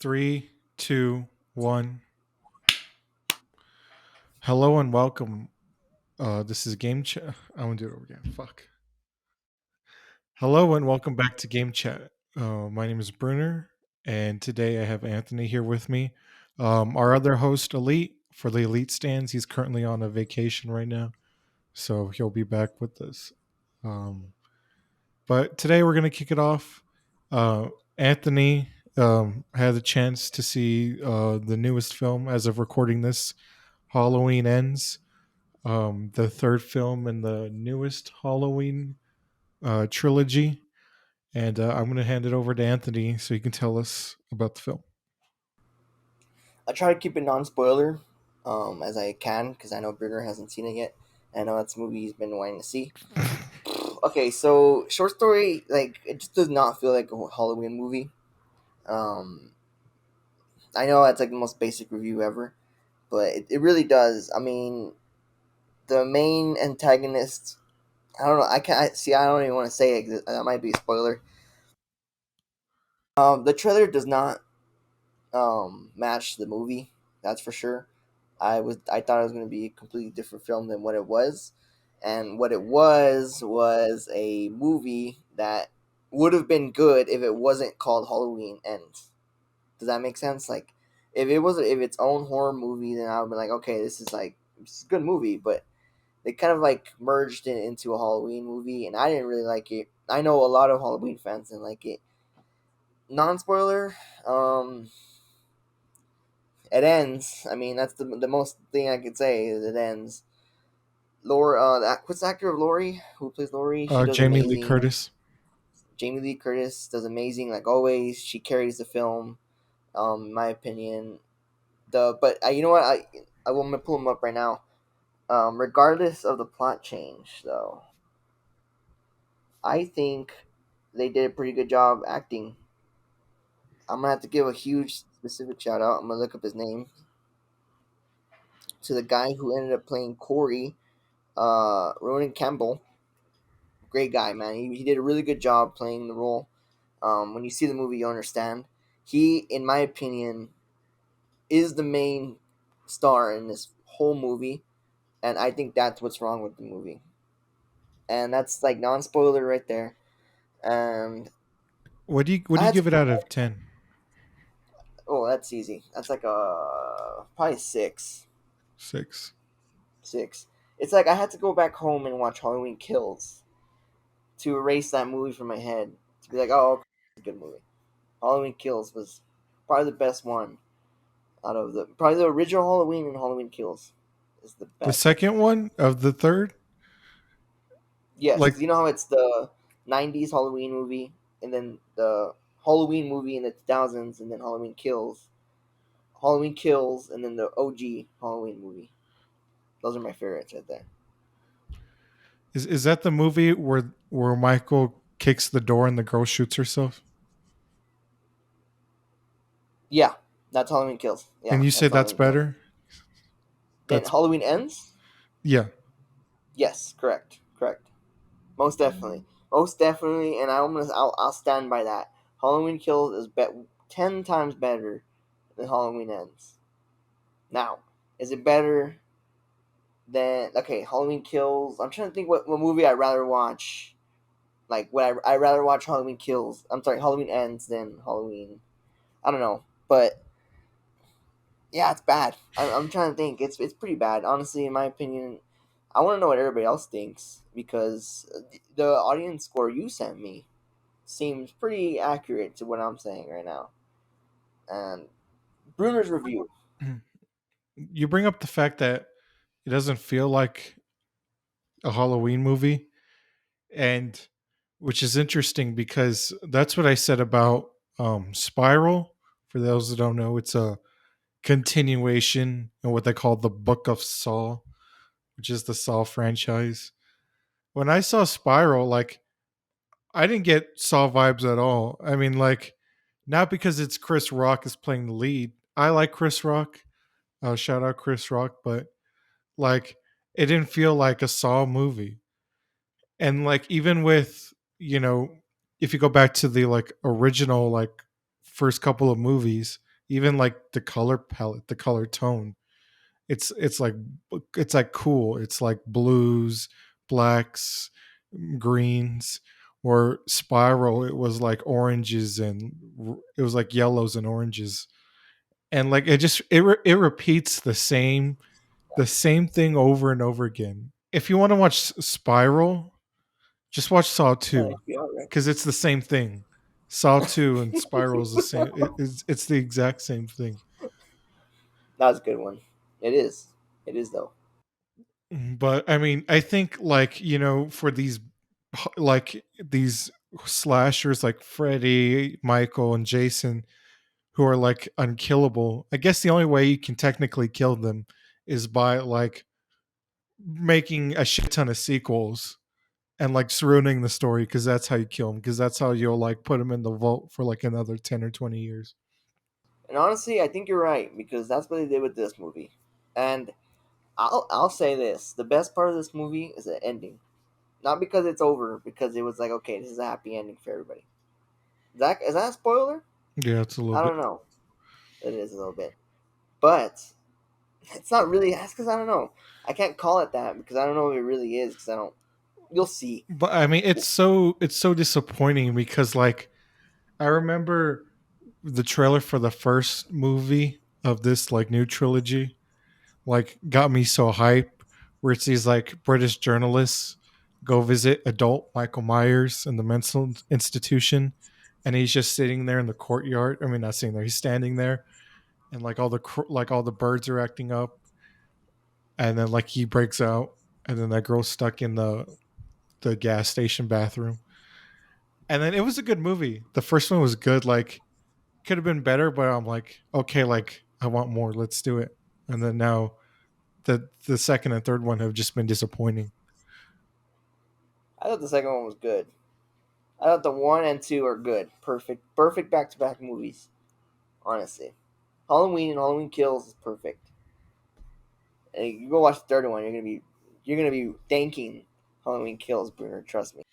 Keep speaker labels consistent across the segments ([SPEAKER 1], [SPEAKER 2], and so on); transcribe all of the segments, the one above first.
[SPEAKER 1] Three, two, one. Hello and welcome. This is Game Chat. I want to do it over again. Fuck. Hello and welcome back to Game Chat. My name is Brunner, and today I have Anthony here with me. Our other host, Elite, for the Elite stands. He's currently on a vacation right now, so he'll be back with us. Um, but today we're going to kick it off. Anthony had a chance to see the newest film as of recording this. Halloween Ends, the third film in the newest Halloween trilogy. And I'm going to hand it over to Anthony so he can tell us about the film.
[SPEAKER 2] I try to keep it non-spoiler as I can because I know Brunner hasn't seen it yet. I know that's a movie he's been wanting to see. Okay, so short story, like it just does not feel like a Halloween movie. Um, I know that's like the most basic review ever, but it really does. I mean, the main antagonist. I don't know. I can't see. I don't even want to say it. 'Cause that might be a spoiler. The trailer does not match the movie. That's for sure. I thought it was going to be a completely different film than what it was, and what it was a movie that would have been good if it wasn't called Halloween Ends. Does that make sense? Like, if its own horror movie, then I would be like, okay, this is a good movie, but they kind of like merged it into a Halloween movie, and I didn't really like it. I know a lot of Halloween fans didn't like it. Non spoiler, it ends. I mean, that's the most thing I could say is it ends. Laura, what's the actor of Laurie who plays Laurie? She does
[SPEAKER 1] Jamie Lee
[SPEAKER 2] amazing.
[SPEAKER 1] Curtis.
[SPEAKER 2] Jamie Lee Curtis does amazing, like always. She carries the film, in my opinion. You know what? I'm gonna pull them up right now. Regardless of the plot change, though, I think they did a pretty good job acting. I'm gonna have to give a huge specific shout out. I'm gonna look up his name to the guy who ended up playing Corey, Ronan Campbell. Great guy, man. He did a really good job playing the role. When you see the movie, you understand. He, in my opinion, is the main star in this whole movie, and I think that's what's wrong with the movie. And that's like non-spoiler right there. And
[SPEAKER 1] What do
[SPEAKER 2] I
[SPEAKER 1] you
[SPEAKER 2] had to.
[SPEAKER 1] give it out of 10?
[SPEAKER 2] Oh, that's easy. That's like a probably six.
[SPEAKER 1] 6.
[SPEAKER 2] Six. It's like I had to go back home and watch Halloween Kills to erase that movie from my head. To be like, oh, okay, it's a good movie. Halloween Kills was probably the best one out of the original Halloween and Halloween Kills is the
[SPEAKER 1] The
[SPEAKER 2] best.
[SPEAKER 1] second one of the third?
[SPEAKER 2] Yes,
[SPEAKER 1] Like
[SPEAKER 2] because you know how it's the '90s Halloween movie, and then the Halloween movie in the 2000s, and then Halloween Kills, and then the OG Halloween movie. Those are my favorites right there.
[SPEAKER 1] is that the movie where Michael kicks the door and the girl shoots herself?
[SPEAKER 2] Yeah, that's Halloween Kills.
[SPEAKER 1] And
[SPEAKER 2] Yeah,
[SPEAKER 1] you say
[SPEAKER 2] that's
[SPEAKER 1] that's
[SPEAKER 2] Halloween Kills.
[SPEAKER 1] better?
[SPEAKER 2] Then
[SPEAKER 1] That's
[SPEAKER 2] Halloween Ends.
[SPEAKER 1] yeah.
[SPEAKER 2] Yes, correct, correct. Most definitely, most definitely, and I'll stand by that. Halloween Kills is 10 times better than Halloween Ends. Now, is it better than Halloween Kills? I'm trying to think what movie I'd rather watch. Like, I'd rather watch Halloween Kills. I'm sorry, Halloween Ends than Halloween. I don't know, but yeah, it's bad. I'm trying to think. It's pretty bad, honestly, in my opinion. I want to know what everybody else thinks because the audience score you sent me seems pretty accurate to what I'm saying right now. And Bruner's review.
[SPEAKER 1] You bring up the fact that it doesn't feel like a Halloween movie, and which is interesting because that's what I said about Spiral. For those that don't know, it's a continuation in what they call the Book of Saw, which is the Saw franchise. When I saw Spiral, like I didn't get Saw vibes at all. I mean, like not because it's Chris Rock is playing the lead. I like Chris Rock. Shout out Chris Rock, but like it didn't feel like a Saw movie. And like even with if you go back to the like original like first couple of movies, even like the color palette, the color tone. It's like it's like cool. It's like blues, blacks, greens. Or Spiral, it was like oranges and it was like yellows and oranges, and like it repeats the same thing over and over again. If you want to watch Spiral, just watch Saw
[SPEAKER 2] Yeah,
[SPEAKER 1] 2
[SPEAKER 2] you are right.
[SPEAKER 1] because it's the same thing. Saw 2 and Spiral is the same. It's the exact same thing.
[SPEAKER 2] That was a good one. It is. It is though.
[SPEAKER 1] But I mean, I think like, for these slashers like Freddy, Michael, and Jason who are like unkillable, I guess the only way you can technically kill them is by like making a shit ton of sequels and like just ruining the story because that's how you kill them, because that's how you'll like put them in the vault for like another 10 or 20 years.
[SPEAKER 2] And honestly, I think you're right because that's what they did with this movie. And I'll say this: the best part of this movie is the ending. Not because it's over, because it was like, okay, this is a happy ending for everybody. Is that a spoiler?
[SPEAKER 1] Yeah, it's a little
[SPEAKER 2] I
[SPEAKER 1] bit.
[SPEAKER 2] don't know. It is a little bit, but it's not really. That's because I don't know. I can't call it that because I don't know if it really is because I don't. You'll see.
[SPEAKER 1] But I mean, it's so disappointing because like I remember the trailer for the first movie of this like new trilogy like got me so hype, where it's these like British journalists go visit adult Michael Myers in the mental institution, and he's just sitting there in the courtyard. I mean, not sitting there, he's standing there, and like like all the birds are acting up, and then like he breaks out, and then that girl's stuck in the gas station bathroom. And then it was a good movie. The first one was good. Like could have been better, but I'm like, okay, like I want more. Let's do it. And then now the second and third one have just been disappointing.
[SPEAKER 2] I thought the second one was good. I thought the one and two are good. Perfect back to back movies. Honestly, Halloween and Halloween Kills is perfect. And you go watch the third one, you're gonna be thanking Halloween Kills, Brunner. Trust me.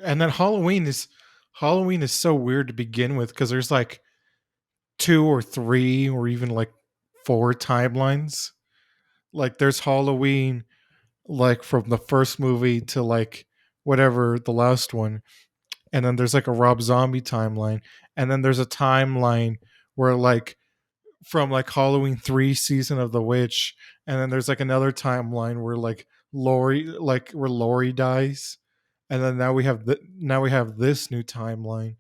[SPEAKER 1] And then Halloween is so weird to begin with because there's like two or three or even like four timelines. Like there's Halloween like from the first movie to like whatever the last one, and then there's like a Rob Zombie timeline, and then there's a timeline where like from like Halloween 3 season of the witch, and then there's like another timeline where Laurie dies, and then now we have this new timeline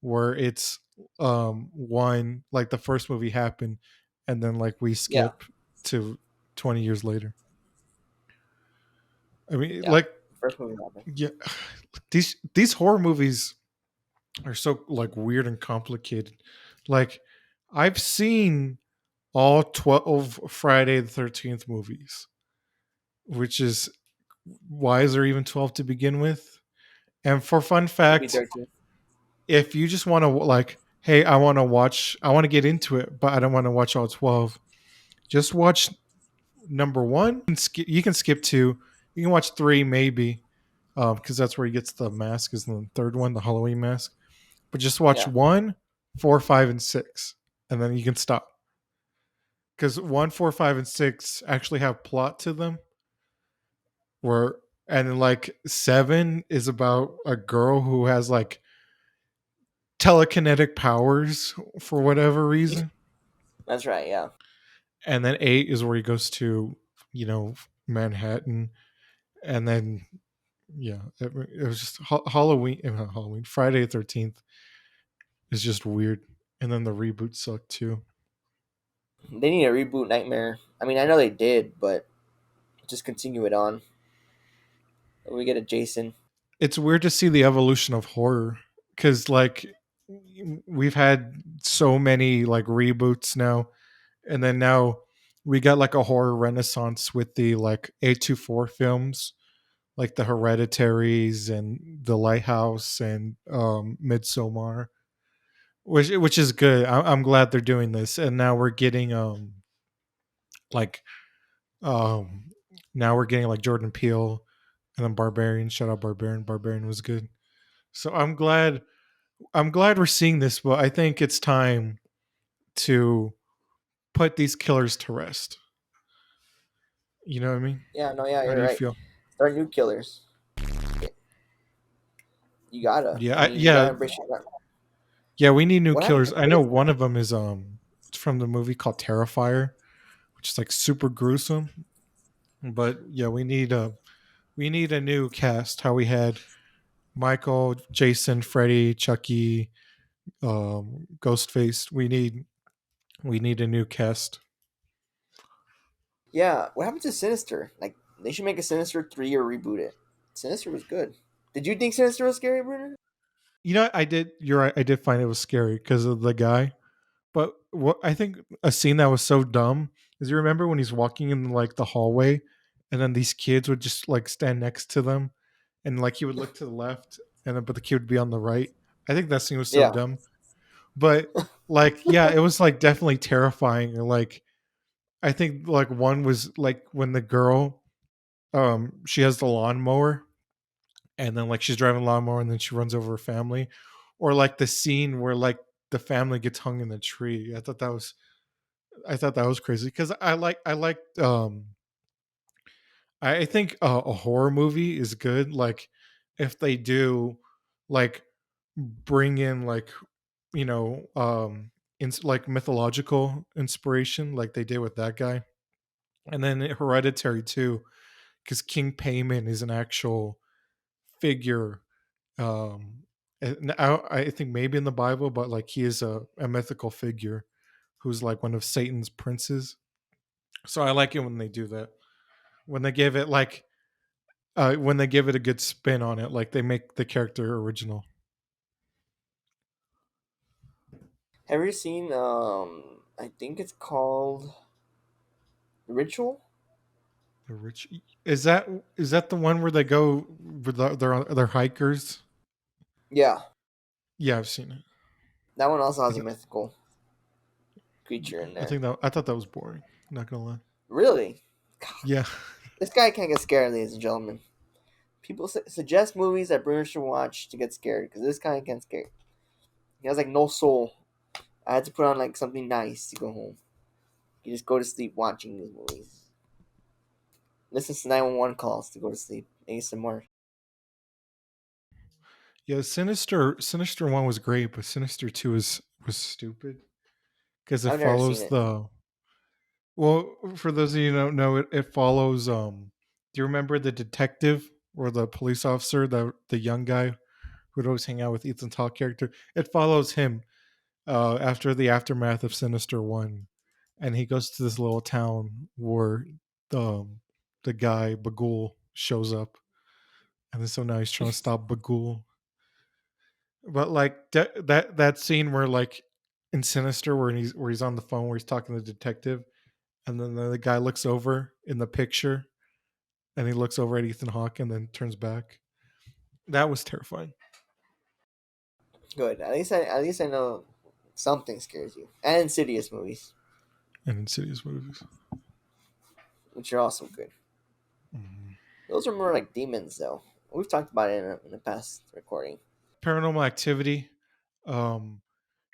[SPEAKER 1] where it's one like the first movie happened, and then like we
[SPEAKER 2] Yeah,
[SPEAKER 1] skip to 20 years later. I mean
[SPEAKER 2] yeah.
[SPEAKER 1] like
[SPEAKER 2] First movie happened.
[SPEAKER 1] yeah, these horror movies are so like weird and complicated. Like I've seen all 12 Friday the 13th movies, which is why is there even 12 to begin with? And for fun
[SPEAKER 2] Should be
[SPEAKER 1] fact,
[SPEAKER 2] 13.
[SPEAKER 1] if you just want to like, hey, I want to get into it, but I don't want to watch all 12, just watch number 1. You can skip 2. You can watch 3 maybe, because that's where he gets the mask is the third one, the Halloween mask. But just watch
[SPEAKER 2] Yeah,
[SPEAKER 1] 1, 4, 5, and 6, and then you can stop. Because 1, 4, 5, and 6 actually have plot to them. Where and then like 7 is about a girl who has like telekinetic powers for whatever reason.
[SPEAKER 2] that's right. Yeah,
[SPEAKER 1] And then 8 is where he goes to, you know, Manhattan. And then yeah, it was just Halloween, Halloween, Friday the 13th is just weird. And then the reboot sucked too.
[SPEAKER 2] they need a reboot Nightmare. I mean, I know they did, but just continue it on. We get a Jason.
[SPEAKER 1] It's weird to see the evolution of horror because like we've had so many like reboots now, and then now we got like a horror renaissance with the like A24 films, like the Hereditaries and the Lighthouse and Midsommar, which is good. I'm glad they're doing this, and now we're getting like um now we're getting like Jordan Peele, and then Barbarian. Shout out Barbarian. Barbarian was good. So I'm glad we're seeing this, but I think it's time to put these killers to rest. You know what I mean?
[SPEAKER 2] Yeah, no, yeah,
[SPEAKER 1] How do
[SPEAKER 2] you're
[SPEAKER 1] you
[SPEAKER 2] right.
[SPEAKER 1] feel?
[SPEAKER 2] Start new killers. You gotta.
[SPEAKER 1] Yeah,
[SPEAKER 2] I mean, you
[SPEAKER 1] yeah,
[SPEAKER 2] gotta embrace your.
[SPEAKER 1] yeah. We need new
[SPEAKER 2] What happened to
[SPEAKER 1] killers. I know
[SPEAKER 2] Freddy's?
[SPEAKER 1] one of them is it's from the movie called Terrifier, which is like super gruesome. But yeah, we need a new cast. How we had Michael, Jason, Freddy, Chucky, Ghostface. We need a new cast.
[SPEAKER 2] Yeah, what happened to Sinister? Like, they should make a Sinister 3 or reboot it. Sinister was good. Did you think Sinister was scary, Brunner?
[SPEAKER 1] You know, I did. You're right. I did find it was scary because of the guy. But what I think a scene that was so dumb is you remember when he's walking in like the hallway, and then these kids would just like stand next to them, and like he would look to the left, and then but the kid would be on the right. I think that scene was so
[SPEAKER 2] Yeah.
[SPEAKER 1] dumb. But like, yeah, it was like definitely terrifying. And like, I think like one was like when the girl, she has the lawnmower, and then like she's driving a lawnmower, and then she runs over her family, or like the scene where like the family gets hung in the tree. I thought that was crazy because I liked I think a horror movie is good. Like if they do like bring in like like mythological inspiration like they did with that guy, and then Hereditary too, because King Payment is an actual figure. And I think maybe in the Bible, but like he is a mythical figure who's like one of Satan's princes. So I like it when they do that. When they give it like when they give it a good spin on it, like they make the character original.
[SPEAKER 2] Have you seen, I think it's called Ritual?
[SPEAKER 1] The rich is that the one where they go with they're hikers?
[SPEAKER 2] Yeah.
[SPEAKER 1] Yeah, I've seen it.
[SPEAKER 2] That one also
[SPEAKER 1] I,
[SPEAKER 2] has a
[SPEAKER 1] th-
[SPEAKER 2] mythical creature in there.
[SPEAKER 1] I thought that was boring. Not gonna lie.
[SPEAKER 2] Really? God,
[SPEAKER 1] Yeah,
[SPEAKER 2] this guy can't get scared, ladies and gentlemen. People suggest movies that Bruner should watch to get scared because this guy can't scare. He has like no soul. I had to put on like something nice to go home. You just go to sleep watching these movies. Listen to 911 calls to go to sleep. ASMR.
[SPEAKER 1] yeah. Sinister one was great, but Sinister two was stupid because it
[SPEAKER 2] I've never seen
[SPEAKER 1] follows
[SPEAKER 2] it.
[SPEAKER 1] the well. For those of you who don't know, it follows. Do you remember the detective or the police officer, the young guy who'd always hang out with Ethan Hawke character? It follows him after the aftermath of Sinister One, and he goes to this little town where the guy Bagul shows up, and then so now he's trying to stop Bagul. But like that scene where like in Sinister where he's on the phone where he's talking to the detective, and then the guy looks over in the picture, and he looks over at Ethan Hawke and then turns back. That was terrifying.
[SPEAKER 2] Good. At least I know something scares you. And Insidious movies,
[SPEAKER 1] And Insidious movies.
[SPEAKER 2] which are also good.
[SPEAKER 1] Mhm.
[SPEAKER 2] Those are more like demons, though. We've talked about it in the past recording.
[SPEAKER 1] Paranormal Activity. Um,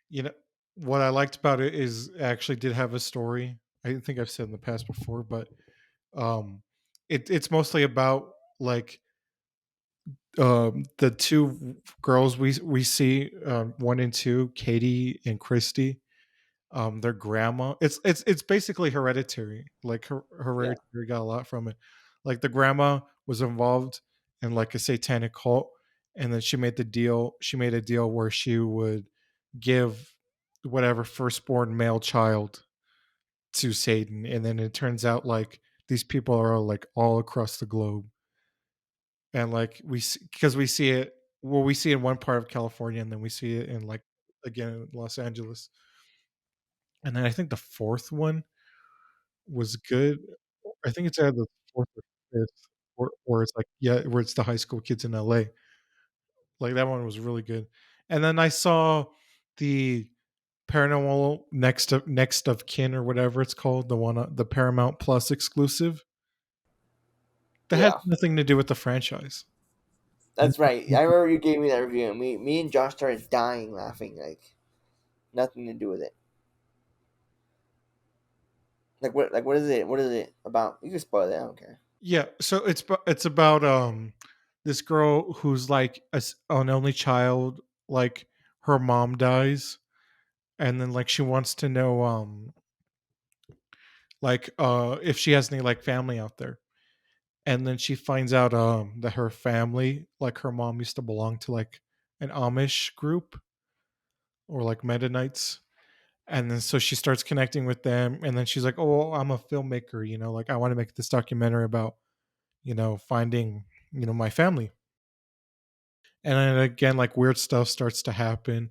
[SPEAKER 1] you know what I liked about it is it actually did have a story. I think I've said in the past before, but um, it's mostly about like the two girls we see, one and two, Katie and Christy. Their grandma. It's basically Hereditary. Like
[SPEAKER 2] Yeah.
[SPEAKER 1] Hereditary got a lot from it. Like the grandma was involved in like a satanic cult, and then she made the deal. She made a deal where she would give whatever firstborn male child to Satan, and then it turns out like these people are like all across the globe, and like because we see it. Well, we see it in one part of California, and then we see it in like again in Los Angeles, and then I think the fourth one was good. I think it's either the 4th or 5th, or it's like yeah, where it's the high school kids in LA. Like, that one was really good. And then I saw the Paranormal Next of Kin or whatever it's called, the one the Paramount Plus exclusive. That has
[SPEAKER 2] Yeah.
[SPEAKER 1] nothing to do with the franchise.
[SPEAKER 2] That's right. I remember you gave me that review, and me and Josh started dying laughing. Like, nothing to do with it. Like what is it? What is it about? You can spoil it. I don't care.
[SPEAKER 1] Yeah, so it's about this girl who's like an only child. Like her mom dies, and then like she wants to know like if she has any like family out there. And then she finds out that her family, like her mom, used to belong to like an Amish group or like Mennonites. And then so she starts connecting with them, and then she's like, "Oh, I'm a filmmaker, like I want to make this documentary about finding my family." And then again, like weird stuff starts to happen,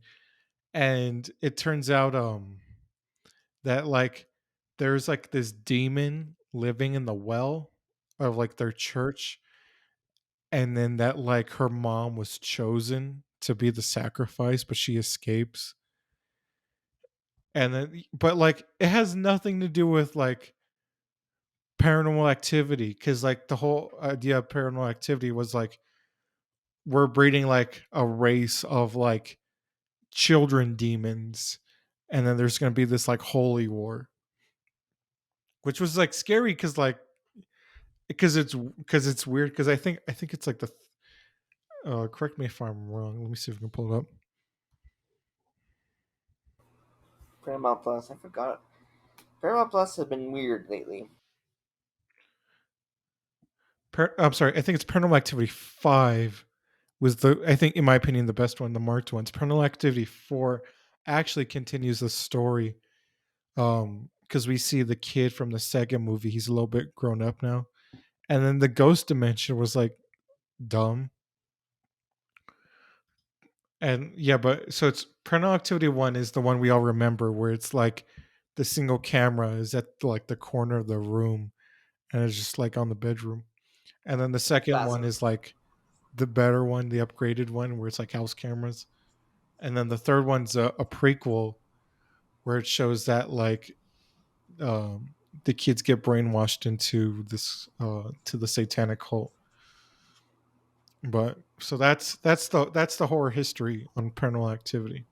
[SPEAKER 1] and it turns out that like there's like this demon living in the well of like their church, and then that like her mom was chosen to be the sacrifice, but she escapes. And then but like it has nothing to do with like Paranormal Activity, because like the whole idea of Paranormal Activity was like we're breeding like a race of like children demons, and then there's going to be this like holy war, which was like scary because it's weird, because I think it's like the correct me if I'm wrong, let me see if I can pull it up.
[SPEAKER 2] Paramount Plus. I forgot. Paramount Plus has been weird lately.
[SPEAKER 1] I'm sorry, I think it's Paranormal Activity 5 was I think in my opinion the best one, the marked ones. Paranormal Activity 4 actually continues the story, because we see the kid from the second movie, he's a little bit grown up now. And then the ghost dimension was like dumb. And yeah, but so it's Paranormal Activity 1 is the one we all remember, where it's like the single camera is at like the corner of the room, and it's just like on the bedroom. And then the second
[SPEAKER 2] That's
[SPEAKER 1] one is like the better one, the upgraded one, where it's like house cameras. And then the third one's a prequel, where it shows that like um, the kids get brainwashed into this to the satanic cult. But so that's the horror history on Paranormal Activity.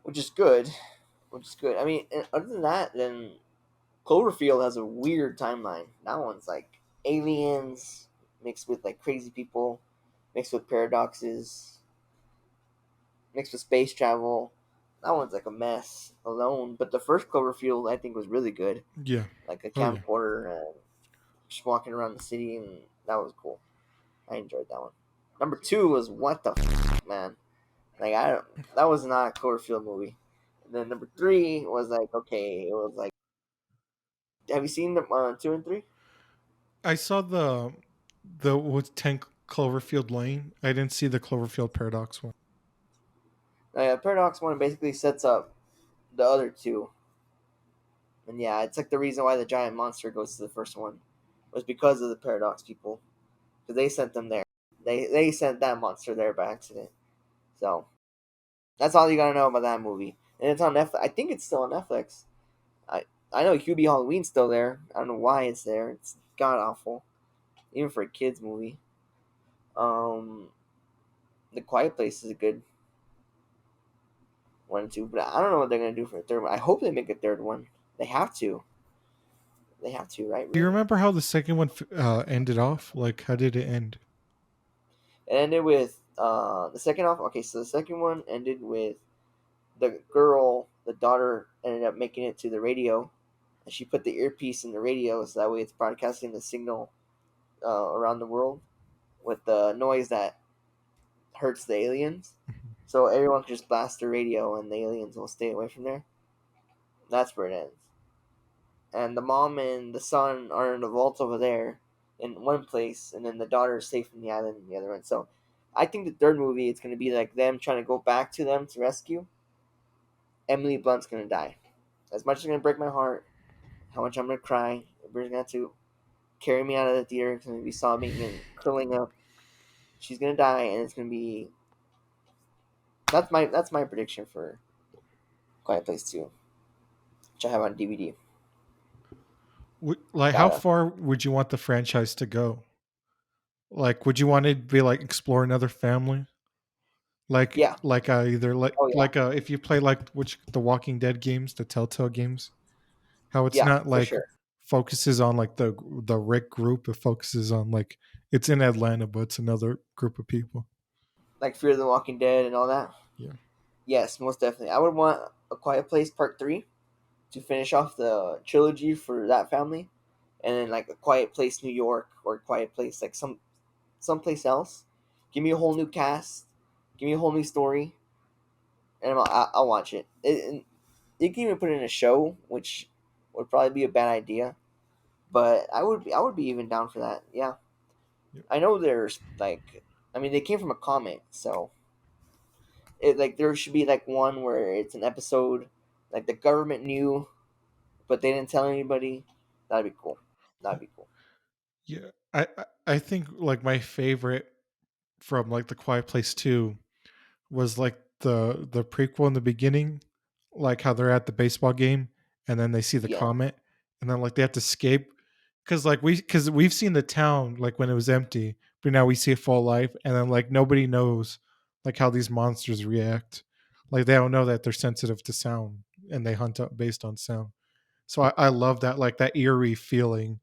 [SPEAKER 2] which is good. Which is good. I mean, other than that, then Cloverfield has a weird timeline. That one's like aliens mixed with like crazy people, mixed with paradoxes, mixed with space travel. That one's like a mess alone. But the first Cloverfield I think was really good.
[SPEAKER 1] Yeah.
[SPEAKER 2] Like a
[SPEAKER 1] Oh yeah.
[SPEAKER 2] camcorder and just walking around the city, and that was cool. I enjoyed that one. Number two was what the man. Like I don't, that was not a Cloverfield movie. And then number three was like okay, it was like have you seen the two and three?
[SPEAKER 1] I saw the with 10 Cloverfield Lane. I didn't see the Cloverfield Paradox one.
[SPEAKER 2] Paradox one basically sets up the other two, and yeah, it's like the reason why the giant monster goes to the first one was because of the Paradox people, because they sent them there. They sent that monster there by accident. So that's all you gotta know about that movie, and it's on Netflix. I think it's still on Netflix. I I know Hubie Halloween's still there. I don't know why it's there. It's god awful, even for a kids movie. Um, The Quiet Place is a good one too, but I don't know what they're gonna do for a third one. I hope they make a third one. They have to. They have to, right?
[SPEAKER 1] Do you
[SPEAKER 2] Really?
[SPEAKER 1] remember how the second one ended off? Like, how did it end?
[SPEAKER 2] It ended with the second off. Okay, so the second one ended with the girl, the daughter, ended up making it to the radio, and she put the earpiece in the radio so that way it's broadcasting the signal around the world with the noise that hurts the aliens.
[SPEAKER 1] Mhm.
[SPEAKER 2] So everyone can just blast the radio, and the aliens will stay away from there. That's where it ends. And the mom and the son are in the vault over there in one place, and then the daughter is safe in the island in the other one. So I think the third movie it's gonna be like them trying to go back to them to rescue. Emily Blunt's gonna die. As much as it's gonna break my heart, how much I'm gonna cry. Everybody's gonna have to carry me out of the theater. It's gonna be sobbing and curling up. She's gonna die, and it's gonna be that's my prediction for Quiet Place 2, which I have on DVD.
[SPEAKER 1] Like, how
[SPEAKER 2] Gotta,
[SPEAKER 1] far would you want the franchise to go? Like, would you want it to be like explore another family? Like,
[SPEAKER 2] yeah,
[SPEAKER 1] either
[SPEAKER 2] oh yeah,
[SPEAKER 1] if you play like which the Walking Dead games, the Telltale games. How it's
[SPEAKER 2] Yeah,
[SPEAKER 1] not
[SPEAKER 2] for
[SPEAKER 1] like
[SPEAKER 2] sure.
[SPEAKER 1] focuses on like the Rick group. It focuses on like it's in Atlanta, but it's another group of people.
[SPEAKER 2] Like Fear the Walking Dead and all that.
[SPEAKER 1] Yeah.
[SPEAKER 2] Yes, most definitely. I would want A Quiet Place Part 3 to finish off the trilogy for that family, and then like A Quiet Place New York or A Quiet Place like someplace else. Give me a whole new cast. Give me a whole new story, and I'll watch it. And you can even put it in a show, which would probably be a bad idea. But I would be even down for that. Yeah,
[SPEAKER 1] Yeah.
[SPEAKER 2] I know there's like, I mean, they came from a comic, so it like there should be like one where it's an episode like the government knew, but they didn't tell anybody. That'd be cool. That'd be cool.
[SPEAKER 1] Yeah. I think like my favorite from like the Quiet Place 2 was like the prequel in the beginning, like how they're at the baseball game and then they see the
[SPEAKER 2] Yeah,
[SPEAKER 1] comet and then like they have to escape because we've seen the town like when it was empty, but now we see it full life and then like nobody knows like how these monsters react. Like they don't know that they're sensitive to sound and they hunt up based on sound. So I love that like that eerie feeling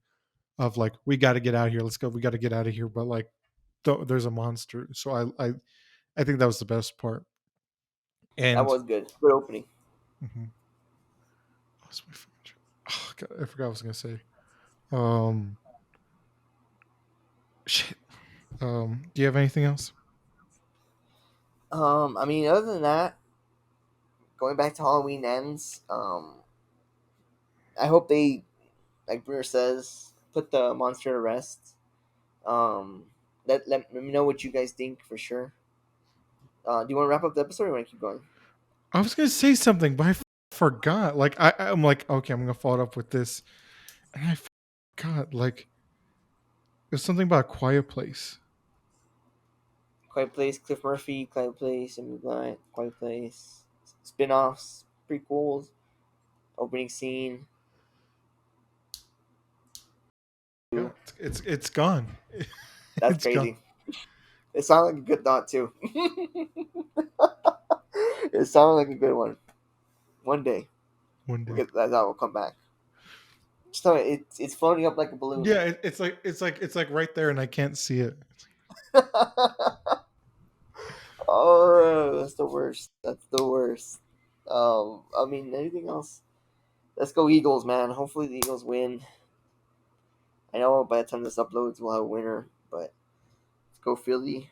[SPEAKER 1] of like we got to get out of here. Let's go. We got to get out of here. But like there's a monster. So I think that was the best part.
[SPEAKER 2] that
[SPEAKER 1] And
[SPEAKER 2] was good. Good opening.
[SPEAKER 1] mhm. What's my favorite? Oh, God, I forgot what I was gonna say. Um, shit. Do you have anything else?
[SPEAKER 2] I mean, other than that, going back to Halloween ends. I hope they, like Brunner says, put the monster to rest. Um, let me know what you guys think for sure. Do you want to wrap up the episode or you want to keep going?
[SPEAKER 1] I was gonna say something, but I forgot. Like I'm like, okay, I'm gonna follow it up with this, and I forgot. Like there's something about a quiet place.
[SPEAKER 2] Quiet Place, Cliff Murphy, Quiet Place, Emily Blunt, Quiet Place, spin-offs, prequels, opening scene.
[SPEAKER 1] Yeah, it's gone.
[SPEAKER 2] That's
[SPEAKER 1] It's gone.
[SPEAKER 2] crazy. It sounded like a good thought too. It sounded like a good one. One day
[SPEAKER 1] One
[SPEAKER 2] we'll
[SPEAKER 1] day.
[SPEAKER 2] get that. That will come back. So it's floating up like a balloon.
[SPEAKER 1] Yeah, it's like right there, and I can't see it.
[SPEAKER 2] Oh, that's the worst. That's the worst. I mean, anything else? Let's go Eagles, man. Hopefully the Eagles win. I know by the time this uploads, we'll have a winner, but let's go Philly.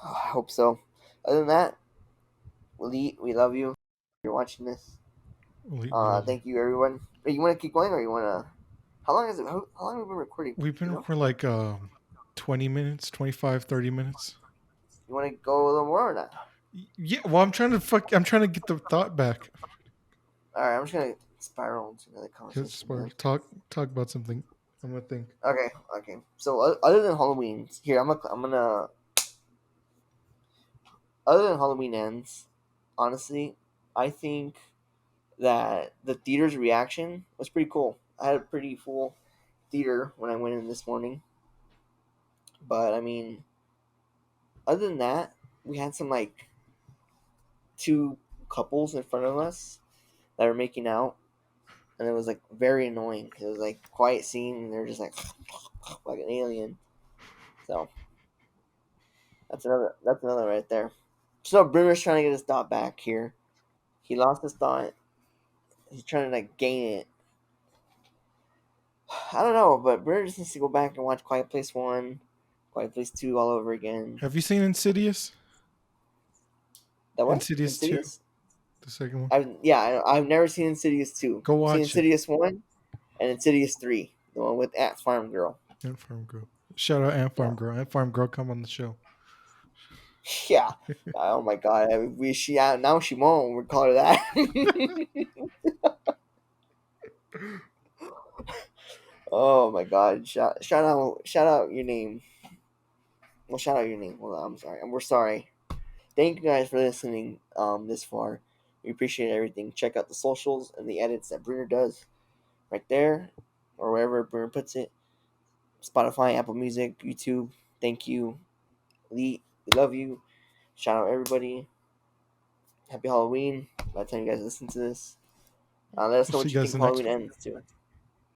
[SPEAKER 2] Oh, I hope so. Other than that, we love you. You're watching this.
[SPEAKER 1] We love you.
[SPEAKER 2] Thank you, everyone. You want to keep going, or you want to? How long is it? How long have we been recording?
[SPEAKER 1] We've
[SPEAKER 2] You
[SPEAKER 1] been
[SPEAKER 2] know,
[SPEAKER 1] recording like 20 minutes, 25, 30 minutes.
[SPEAKER 2] you want to go a little more or not?
[SPEAKER 1] Yeah, well, I'm trying to get the thought back.
[SPEAKER 2] All right, I'm just gonna spiral into another
[SPEAKER 1] Yes,
[SPEAKER 2] conversation
[SPEAKER 1] or
[SPEAKER 2] then.
[SPEAKER 1] talk about something. I'm gonna think.
[SPEAKER 2] Okay, okay. So other than Halloween, here I'm gonna other than Halloween ends, honestly, I think that the theater's reaction was pretty cool. I had a pretty full theater when I went in this morning, but I mean, other than that, we had some like two couples in front of us that were making out, and it was like very annoying. It was like quiet scene, and they're just like like an alien. So that's another right there. So Brunner's trying to get his thought back here. He lost his thought. He's trying to like gain it. I don't know, but Brunner just needs to go back and watch Quiet Place 1, Quiet Place 2 all over again.
[SPEAKER 1] Have you seen Insidious?
[SPEAKER 2] That what?
[SPEAKER 1] Insidious 2,
[SPEAKER 2] Insidious?
[SPEAKER 1] the second one.
[SPEAKER 2] I've never seen Insidious 2.
[SPEAKER 1] Go
[SPEAKER 2] I've seen
[SPEAKER 1] watch it.
[SPEAKER 2] Insidious 1 and Insidious 3, the one with Ant Farm Girl.
[SPEAKER 1] Ant Farm Girl. Shout out Ant
[SPEAKER 2] Yeah.
[SPEAKER 1] Farm Girl. Ant Farm Girl, come on the show.
[SPEAKER 2] Yeah. Oh my god. I mean, now she won't. We call her that. Oh my god. Shout out your name. Well, shout out your name. Well, I'm sorry. We're sorry. Thank you guys for listening this far. We appreciate everything. Check out the socials and the edits that Brunner does right there or wherever Brunner puts it. Spotify, Apple Music, YouTube. Thank you. We love you. Shout out everybody. Happy Halloween. By the time you guys listen to this. Let us know
[SPEAKER 1] See
[SPEAKER 2] what
[SPEAKER 1] you
[SPEAKER 2] you
[SPEAKER 1] guys
[SPEAKER 2] think
[SPEAKER 1] the
[SPEAKER 2] of
[SPEAKER 1] next
[SPEAKER 2] Halloween
[SPEAKER 1] one.
[SPEAKER 2] Ends too.